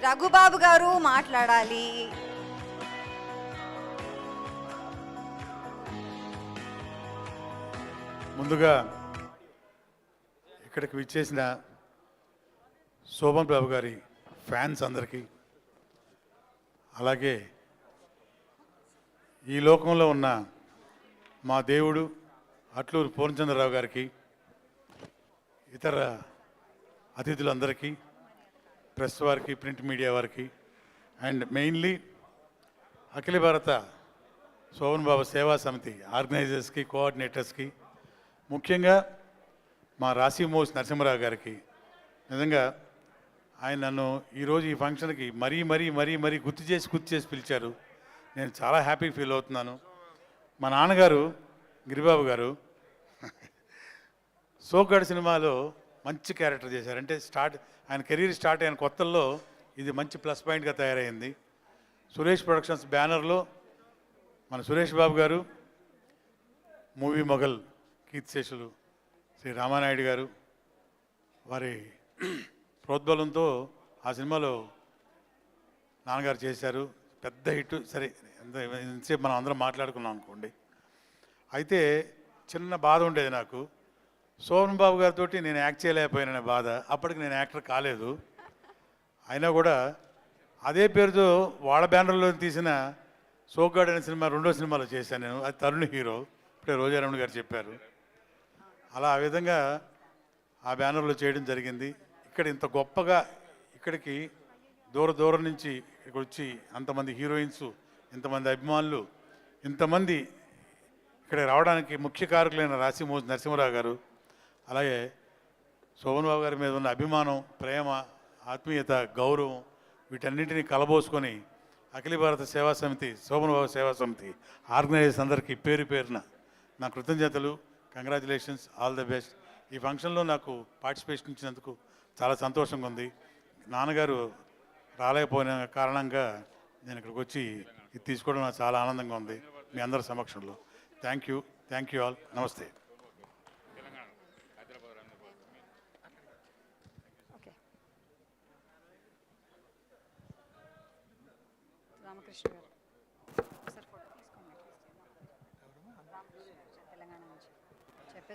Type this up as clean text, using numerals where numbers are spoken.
రఘుబాబు గారు మాట్లాడాలి. ముందుగా ఇక్కడికి విచ్చేసిన శోభన్ బాబు గారి ఫ్యాన్స్ అందరికీ, అలాగే ఈ లోకంలో ఉన్న మా దేవుడు అట్లూరు పూర్ణచంద్రరావు గారికి, ఇతర అతిథులందరికీ, ప్రెస్ వారికి, ప్రింట్ మీడియా వారికి, అండ్ మెయిన్లీ అఖిల భారత శోభన్ బాబు సేవా సమితి ఆర్గనైజర్స్కి, కోఆర్డినేటర్స్కి, ముఖ్యంగా మా రాశిమోస్ నరసింహరావు గారికి. నిజంగా ఆయన నన్ను ఈరోజు ఈ ఫంక్షన్కి మరీ మరీ మరీ మరీ గుర్తు చేసి పిలిచారు. నేను చాలా హ్యాపీ ఫీల్ అవుతున్నాను. మా నాన్నగారు గిరిబాబు గారు సోగ్గాడు సినిమాలో మంచి క్యారెక్టర్ చేశారు. అంటే ఆయన కెరీర్ స్టార్ట్ అయిన కొత్తల్లో ఇది మంచి ప్లస్ పాయింట్గా తయారైంది. సురేష్ ప్రొడక్షన్స్ బ్యానర్లో మన సురేష్ బాబు గారు, మూవీ మొఘల్ కీర్తిశేషులు శ్రీ రామానాయుడు గారు వారి ప్రోద్బలంతో ఆ సినిమాలో నాన్నగారు చేశారు. పెద్ద హిట్. సరే, ఇంతసేపు మనం అందరం మాట్లాడుకున్నాం అనుకోండి. అయితే చిన్న బాధ ఉండేది నాకు, శోభన్ బాబు గారితో నేను యాక్ట్ చేయలేకపోయిన బాధ. అప్పటికి నేను యాక్టర్ కాలేదు. అయినా కూడా అదే పేరుతో వాళ్ళ బ్యానర్లో తీసిన సోగ్గాడు అనే సినిమా రెండో సినిమాలో చేశాను నేను. అది తరుణ్ హీరో. ఇప్పుడే రోజారమణ గారు చెప్పారు. అలా ఆ విధంగా ఆ బ్యానర్లో చేయడం జరిగింది. ఇక్కడ ఇంత గొప్పగా ఇక్కడికి దూరం నుంచి ఇక్కడికి వచ్చి అంతమంది హీరోయిన్స్, ఇంతమంది అభిమానులు, ఇంతమంది ఇక్కడ రావడానికి ముఖ్య కారకులైన రాశిమోస్ నరసింహరావు గారు, అలాగే శోభన్ బాబు గారి మీద ఉన్న అభిమానం, ప్రేమ, ఆత్మీయత, గౌరవం వీటన్నింటినీ కలబోసుకొని అఖిల భారత సేవా సమితి, శోభన్ బాబు సేవా సమితి ఆర్గనైజర్స్ అందరికీ పేరు పేరున నా కృతజ్ఞతలు. Congratulations, all the best. ఈ ఫంక్షన్లో నాకు పార్టిసిపేషన్ ఇచ్చినందుకు చాలా సంతోషంగా ఉంది. నాన్నగారు రాలేకపోయిన కారణంగా నేను ఇక్కడికి వచ్చి ఇది తీసుకోవడం నాకు చాలా ఆనందంగా ఉంది మీ అందరి సమక్షంలో. Thank you all. నమస్తే. రామకృష్ణ గారు.